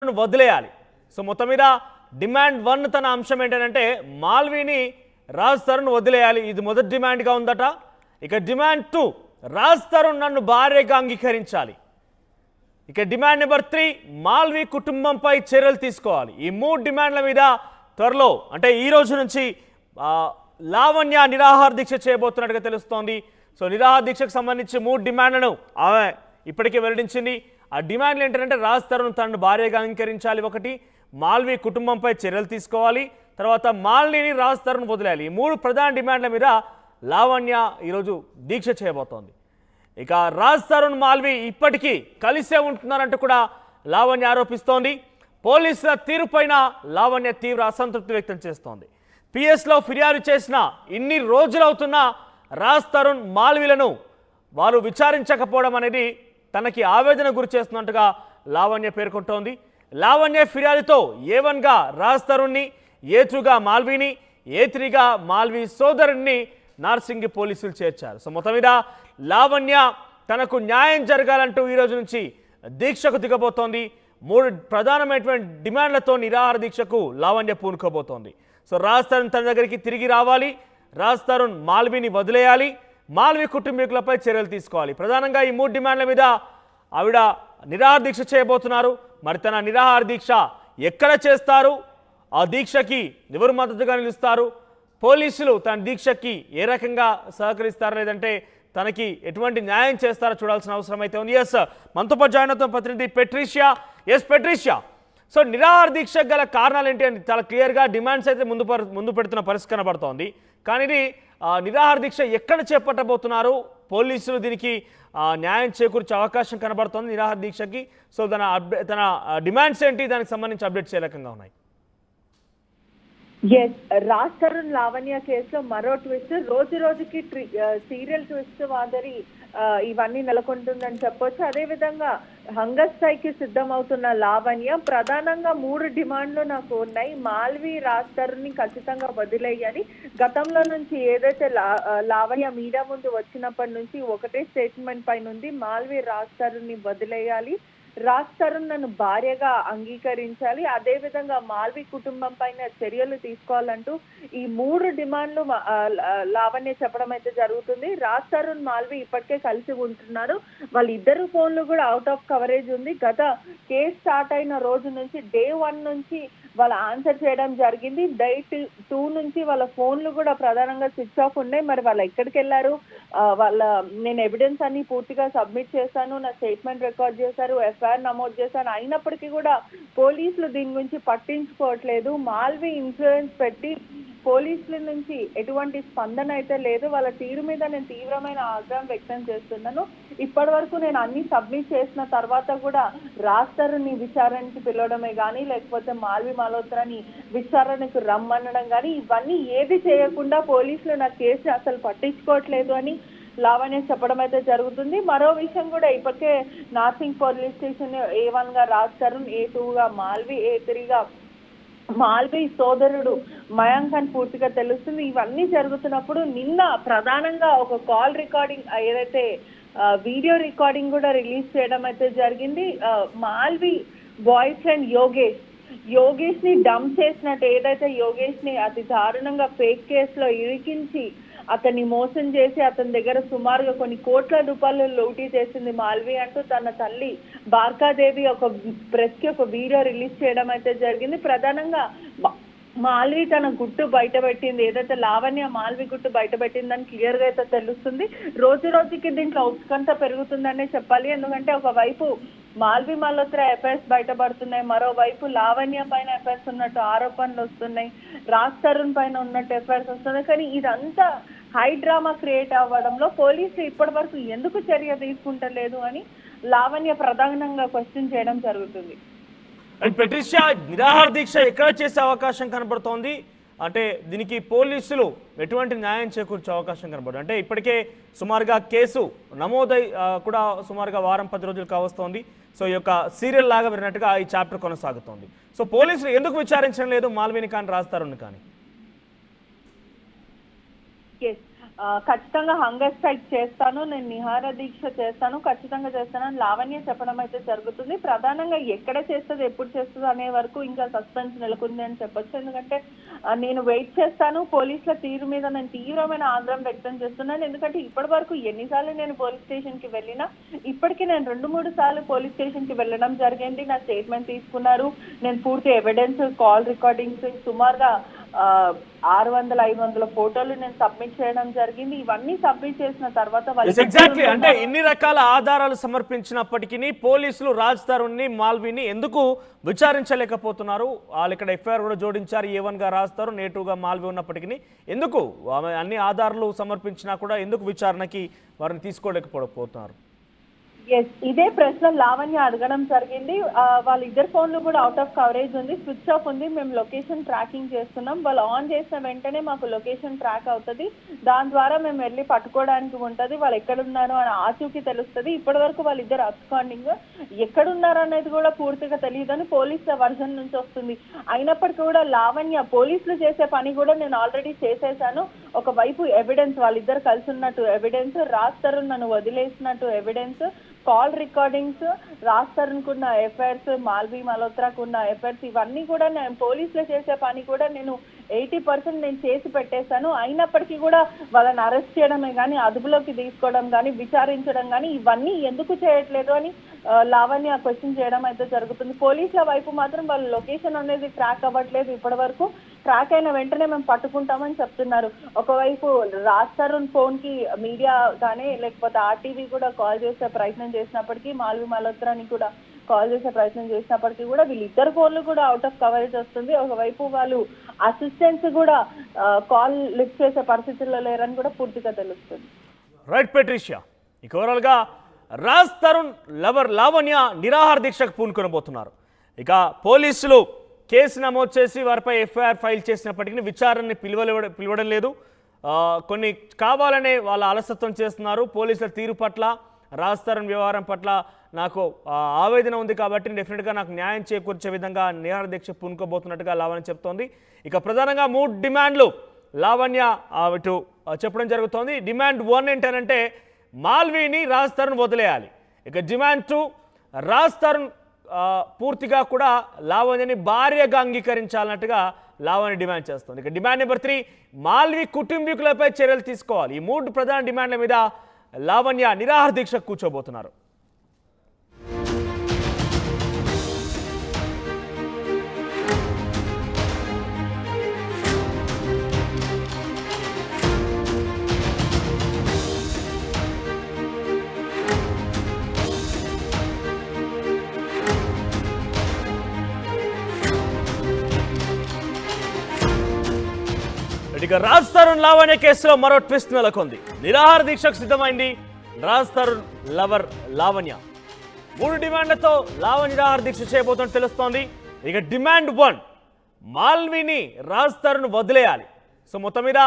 వదిలేయాలి. సో మొత్తం మీద డిమాండ్ 1 తన అంశం ఏంటంటే మాల్వీని రాజ్ తరుణ్ వదిలేయాలి. ఇది మొదటి డిమాండ్గా ఉందట. ఇక డిమాండ్ 2 రాజ్ తరుణ్ నన్ను భార్యగా అంగీకరించాలి. ఇక డిమాండ్ నెంబర్ 3 మాల్వీ కుటుంబంపై చర్యలు తీసుకోవాలి. ఈ 3 డిమాండ్ల మీద త్వరలో అంటే ఈ రోజు నుంచి లావణ్య నిరాహార దీక్ష చేయబోతున్నట్టుగా తెలుస్తోంది. సో నిరాహార దీక్షకు సంబంధించి 3 డిమాండ్లను ఆమె ఇప్పటికే వెల్లడించింది. ఆ డిమాండ్లు ఏంటంటే రాజ్ తరుణ్ తనను భార్యగా అంగీకరించాలి, 1 మాల్వీ కుటుంబంపై చర్యలు తీసుకోవాలి, తర్వాత మాల్నీని రాజ్ తరుణ్ వదిలేయాలి. ఈ 3 ప్రధాన డిమాండ్ల మీద లావణ్య ఈరోజు దీక్ష చేయబోతోంది. ఇక రాజ్ తరుణ్ మాల్వీ ఇప్పటికీ కలిసే ఉంటున్నారంటూ కూడా లావణ్య ఆరోపిస్తోంది. పోలీసుల తీరుపైన లావణ్య తీవ్ర అసంతృప్తి వ్యక్తం చేస్తోంది. పిఎస్లో ఫిర్యాదు చేసిన ఇన్ని రోజులవుతున్నా రాజ్ తరుణ్ మాల్వీలను వారు విచారించకపోవడం అనేది తనకి ఆవేదన గురి చేస్తున్నట్టుగా లావణ్య పేర్కొంటోంది. లావణ్య ఫిర్యాదుతో A1గా రాజ్ తరుణ్ని, A2గా మాల్వీని, A3గా మాల్వీ సోదరుణ్ణి నార్సింగి పోలీసులు చేర్చారు. సో మొత్తం మీద లావణ్య తనకు న్యాయం జరగాలంటూ ఈరోజు నుంచి దీక్షకు దిగబోతోంది. 3 ప్రధానమైనటువంటి డిమాండ్లతో నిరాహార దీక్షకు లావణ్య పూనుకోబోతోంది. సో రాజ్ తరుణ్ తన దగ్గరికి తిరిగి రావాలి, రాజ్ తరుణ్ మాల్వీని వదిలేయాలి, మాల్వీ కుటుంబీకులపై చర్యలు తీసుకోవాలి. ప్రధానంగా ఈ 3 డిమాండ్ల మీద ఆవిడ నిరాహార దీక్ష చేయబోతున్నారు. మరి తన నిరాహార దీక్ష ఎక్కడ చేస్తారు, ఆ దీక్షకి ఎవరు మద్దతుగా నిలుస్తారు, పోలీసులు తన దీక్షకి ఏ రకంగా సహకరిస్తారు, లేదంటే తనకి ఎటువంటి న్యాయం చేస్తారో చూడాల్సిన అవసరం అయితే ఉంది. ఎస్ మనతో పాటు జాయిన్ అవుతున్న ప్రతినిధి పెట్రిషియా. ఎస్ పెట్రిషియా, సో నిరాహార దీక్షకు గల కారణాలు ఏంటి అని చాలా క్లియర్గా డిమాండ్స్ అయితే ముందు పెడుతున్న పరిస్థితి కనబడుతోంది. కానీ ఇది నిరాహార దీక్ష ఎక్కడ చేపట్టబోతున్నారు, పోలీసులు దీనికి న్యాయం చేకూర్చే అవకాశం కనబడుతోంది నిరాహార దీక్షకి. సో తన డిమాండ్స్ ఏంటి, దానికి సంబంధించి అప్డేట్స్ ఏ రకంగా ఉన్నాయి? రాజ్ తరుణ్ లావణ్య కేసులో మరో ట్విస్ట్, రోజు రోజుకి సీరియల్ ట్విస్ట్ మాదిరి ఇవన్నీ నెలకొంటుందని చెప్పొచ్చు. అదే విధంగా హంగర్ స్ట్రైక్ సిద్ధమవుతున్న లావణ్య ప్రధానంగా 3 డిమాండ్లు నాకు ఉన్నాయి. మాల్వీ రాజ్ తరుణ్ ని ఖచ్చితంగా వదిలేయని గతంలో నుంచి ఏదైతే లావణ్య మీడియా ముందు వచ్చినప్పటి నుంచి ఒకటే స్టేట్మెంట్ పైన ఉంది, మాల్వీ రాజ్ తరుణ్ ని వదిలేయాలి, రాజ్ తరుణ్ నన్ను భార్యగా అంగీకరించాలి, అదే విధంగా మాల్వీ కుటుంబం పైన చర్యలు తీసుకోవాలంటూ ఈ 3 డిమాండ్లు లావణ్య చెప్పడం అయితే జరుగుతుంది. రాజ్ తరుణ్ మాల్వీ ఇప్పటికే కలిసి ఉంటున్నారు. వాళ్ళిద్దరు ఫోన్లు కూడా అవుట్ ఆఫ్ కవరేజ్ ఉంది. గత కేసు స్టార్ట్ అయిన రోజు నుంచి డే 1 నుంచి వాళ్ళు ఆన్సర్ చేయడం జరిగింది. డే 2 నుంచి వాళ్ళ ఫోన్లు కూడా ప్రధానంగా స్విచ్ ఆఫ్ ఉన్నాయి. మరి వాళ్ళు ఎక్కడికి వెళ్ళారు, నేను ఎవిడెన్స్ అన్ని పూర్తిగా సబ్మిట్ చేశాను, నా స్టేట్మెంట్ రికార్డ్ చేశారు, ఎఫ్ఐఆర్ నమోదు చేశాను, అయినప్పటికీ కూడా పోలీసులు దీని గురించి పట్టించుకోవట్లేదు. మాల్వీ ఇన్ఫ్లుయెన్స్ పెట్టి పోలీసుల నుంచి ఎటువంటి స్పందన అయితే లేదు. వాళ్ళ తీరు మీద నేను తీవ్రమైన ఆగ్రహం వ్యక్తం చేస్తున్నాను. ఇప్పటి వరకు నేను అన్ని సబ్మిట్ చేసిన తర్వాత కూడా రాజ్ తరుణ్ని విచారణకి పిలవడమే కానీ, లేకపోతే మాల్వీ మల్హోత్రాని విచారణకు రమ్మనడం కానీ, ఇవన్నీ ఏది చేయకుండా పోలీసులు నా కేసు అసలు పట్టించుకోవట్లేదు అని లావణ్య చెప్పడం అయితే జరుగుతుంది. మరో విషయం కూడా ఇప్పటికే నార్సింగ్ పోలీస్ స్టేషన్ A1గా రాజ్ తరుణ్, A2గా మాల్వీ, A3గా మాల్వీ సోదరుడు మయాంక్ అని పూర్తిగా తెలుస్తుంది. ఇవన్నీ జరుగుతున్నప్పుడు నిన్న ప్రధానంగా ఒక కాల్ రికార్డింగ్, ఏదైతే వీడియో రికార్డింగ్ కూడా రిలీజ్ చేయడం అయితే జరిగింది. మాల్వీ బాయ్ ఫ్రెండ్ యోగేష్ ని డంప్ చేసినట్టు, ఏదైతే యోగేష్ ని అతి దారుణంగా ఫేక్ కేసులో ఇరికించి అతన్ని మోసం చేసి అతని దగ్గర సుమారుగా కొన్ని కోట్ల రూపాయలు లూటీ చేసింది మాల్వీ అంటూ తన తల్లి బార్కాదేవి ఒక ప్రెస్ కి ఒక వీడియో రిలీజ్ చేయడం అయితే జరిగింది. ప్రధానంగా మాల్వీ తన గుట్టు బయటపెట్టింది, ఏదైతే లావణ్య మాల్వీ గుట్టు బయటపెట్టిందని క్లియర్ గా అయితే తెలుస్తుంది. రోజు రోజుకి దీంట్లో ఉత్కంఠ పెరుగుతుందనే చెప్పాలి. ఎందుకంటే ఒకవైపు మాల్వీ మల్హోత్రా ఎఫ్ఐఆర్స్ బయటపడుతున్నాయి, మరోవైపు లావణ్య పైన ఎఫ్ఐఆర్స్ ఉన్నట్టు ఆరోపణలు వస్తున్నాయి, రాజ్ తరుణ్ పైన ఉన్నట్టు ఎఫ్ఐఆర్స్ వస్తున్నాయి. కానీ ఇదంతా హై డ్రామా క్రియేట్ అవ్వడంలో పోలీసులు ఇప్పటి వరకు ఎందుకు చర్య తీసుకుంటలేదు అని లావణ్య ప్రధానంగా క్వశ్చన్ చేయడం జరుగుతుంది. అండ్ పెట్రిషియా, నిరాహార దీక్ష ఎక్కడ చేసే అవకాశం కనబడుతోంది, అంటే దీనికి పోలీసులు ఎటువంటి న్యాయం చేకూర్చే అవకాశం కనబడుతుంది? అంటే ఇప్పటికే సుమారుగా కేసు నమోదై కూడా సుమారుగా వారం 10 రోజులు కావస్తోంది. సో ఈ యొక్క సీరియల్ లాగా విన్నట్టుగా ఈ చాప్టర్ కొనసాగుతోంది. సో పోలీసులు ఎందుకు విచారించడం లేదు మాల్వీని కానీ రాజ్ తరుణ్ని కానీ? ఖచ్చితంగా హంగర్ స్ట్రైక్ చేస్తాను, నేను నిహార దీక్ష చేస్తాను, ఖచ్చితంగా చేస్తానని లావణ్య చెప్పడం అయితే జరుగుతుంది. ప్రధానంగా ఎక్కడ చేస్తుంది, ఎప్పుడు చేస్తుంది అనే వరకు ఇంకా సస్పెన్స్ నెలకొంది అని చెప్పొచ్చు. ఎందుకంటే నేను వెయిట్ చేస్తాను. పోలీసుల తీరు మీద నేను తీవ్రమైన ఆగ్రహం వ్యక్తం చేస్తున్నాను. ఎందుకంటే ఇప్పటి వరకు ఎన్నిసార్లు నేను పోలీస్ స్టేషన్ కి వెళ్ళినా, ఇప్పటికీ నేను 2-3 సార్లు పోలీస్ స్టేషన్ కి వెళ్ళడం జరిగింది. నా స్టేట్మెంట్ తీసుకున్నారు. నేను పూర్తి ఎవిడెన్స్, కాల్ రికార్డింగ్స్, సుమారుగా 600-500 ఫోటోలు నేను సబ్మిట్ చేయడం జరిగింది. ఇవన్నీ సబ్మిట్ చేసిన తర్వాత ఎగ్జాక్ట్లీ అంటే ఇన్ని రకాల ఆధారాలు సమర్పించినప్పటికీ పోలీసులు రాజ్ తరుణ్ ని, మాల్వీని ఎందుకు విచారించలేకపోతున్నారు? వాళ్ళు ఇక్కడ ఎఫ్ఐఆర్ కూడా జోడించారు. A1 గా రాజ్ తరుణ్, A2 గా మాల్వీ ఉన్నప్పటికీ ఎందుకు అన్ని ఆధారాలు సమర్పించినా కూడా ఎందుకు విచారణకి వారిని తీసుకోలేకపోతున్నారు? ఎస్, ఇదే ప్రశ్న లావణ్య అడగడం జరిగింది. వాళ్ళిద్దరు ఫోన్లు కూడా అవుట్ ఆఫ్ కవరేజ్ ఉంది, స్విచ్ ఆఫ్ ఉంది. మేము లొకేషన్ ట్రాకింగ్ చేస్తున్నాం. వాళ్ళు ఆన్ చేసిన వెంటనే మాకు లొకేషన్ ట్రాక్ అవుతుంది. దాని ద్వారా మేము వెళ్ళి పట్టుకోవడానికి ఉంటుంది. వాళ్ళు ఎక్కడున్నారు అని ఆచూకీ తెలుస్తుంది. ఇప్పటి వరకు వాళ్ళిద్దరు అబ్స్కాండింగ్, ఎక్కడున్నారు అనేది కూడా పూర్తిగా తెలియదని పోలీసుల వర్షన్ నుంచి వస్తుంది. అయినప్పటికీ కూడా లావణ్య పోలీసులు చేసే పని కూడా నేను ఆల్రెడీ చేసేసాను. ఒకవైపు ఎవిడెన్స్, వాళ్ళిద్దరు కలిసి ఉన్నట్టు ఎవిడెన్స్, రాజ్ తరుణ్ నన్ను వదిలేసినట్టు ఎవిడెన్స్, కాల్ రికార్డింగ్స్, రాజ్ తరుణ్కున్న ఎఫ్ఐఆర్స్, మాల్వీ మల్హోత్రాకున్న ఎఫ్ఐఆర్స్, ఇవన్నీ కూడా నేను పోలీసులు చేసే పని కూడా నేను 80% నేను చేసి పెట్టేశాను. అయినప్పటికీ కూడా వాళ్ళని అరెస్ట్ చేయడమే కానీ, అదుపులోకి తీసుకోవడం కానీ, విచారించడం కానీ ఇవన్నీ ఎందుకు చేయట్లేదు అని లావణ్య క్వశ్చన్ చేయడం అయితే జరుగుతుంది. పోలీసుల వైపు మాత్రం వాళ్ళ లొకేషన్ అనేది ట్రాక్ అవ్వట్లేదు. ఇప్పటి వరకు ట్రాక్ అయిన వెంటనే మేము పట్టుకుంటామని చెప్తున్నారు. ఒకవైపు రాజ్ తరుణ్ ఫోన్ కి మీడియా కానీ లేకపోతే ఆర్టీవీ కూడా కాల్ చేసే ప్రయత్నం చేసినప్పటికీ, మాల్వీ మల్హోత్రాని కూడా కాల్ చేసే ప్రయత్నం చేసినప్పటికీ కూడా వీళ్ళిద్దరు ఫోన్లు కూడా అవుట్ ఆఫ్ కవరేజ్ వస్తుంది. ఒకవైపు వాళ్ళు అసిస్టెంట్స్ కూడా కాల్ లిఫ్ట్ చేసే పరిస్థితుల్లో లేరని కూడా పూర్తిగా తెలుస్తుంది. రైట్ పెట్రిషియా, ఇక ఓవరాల్ గా రాజ్ తరుణ్ లవర్ లావణ్య నిరాహార దీక్షకు పూనుకొనబోతున్నారు. ఇక పోలీసులు కేసు నమోదు చేసి వారిపై ఎఫ్ఐఆర్ ఫైల్ చేసినప్పటికీ విచారణని పిలవడం లేదు. కొన్ని కావాలనే వాళ్ళ అలసత్వం చేస్తున్నారు. పోలీసుల తీరు పట్ల, రాజ్ తరుణ్ వ్యవహారం పట్ల నాకు ఆవేదన ఉంది కాబట్టి డెఫినెట్గా నాకు న్యాయం చేకూర్చే విధంగా నిరాహార దీక్ష పూనుకోబోతున్నట్టుగా లావణ్య చెప్తోంది. ఇక ప్రధానంగా 3 డిమాండ్లు లావణ్య ఇటు చెప్పడం జరుగుతోంది. డిమాండ్ 1 ఏంటంటే మాల్వీని రాజ్ తరుణ్ వదిలేయాలి. ఇక డిమాండ్ 2 రాజ్ తరుణ్ పూర్తిగా కూడా లావణ్యని భార్యగా అంగీకరించాలన్నట్టుగా లావణ్య డిమాండ్ చేస్తుంది. ఇక డిమాండ్ నెంబర్ 3 మాల్వీ కుటుంబీకులపై చర్యలు తీసుకోవాలి. ఈ 3 ప్రధాన డిమాండ్ల మీద లావణ్య నిరాహార దీక్ష కూర్చోబోతున్నారు. ఇక రాజ్ తరుణ్ లావణ్య కేసులో మరో ట్విస్ట్ నెలకొంది. నిరాహార దీక్షకు సిద్ధమైంది రాజ్ తరుణ్ లవర్ లావణ్య. 3 డిమాండ్లతో లావణ్య నిరాహార దీక్ష చేయబోతున్నట్టు తెలుస్తోంది. ఇక డిమాండ్ 1 మాల్వీని రాజ్ తరుణ్ వదిలేయాలి. సో మొత్తం మీద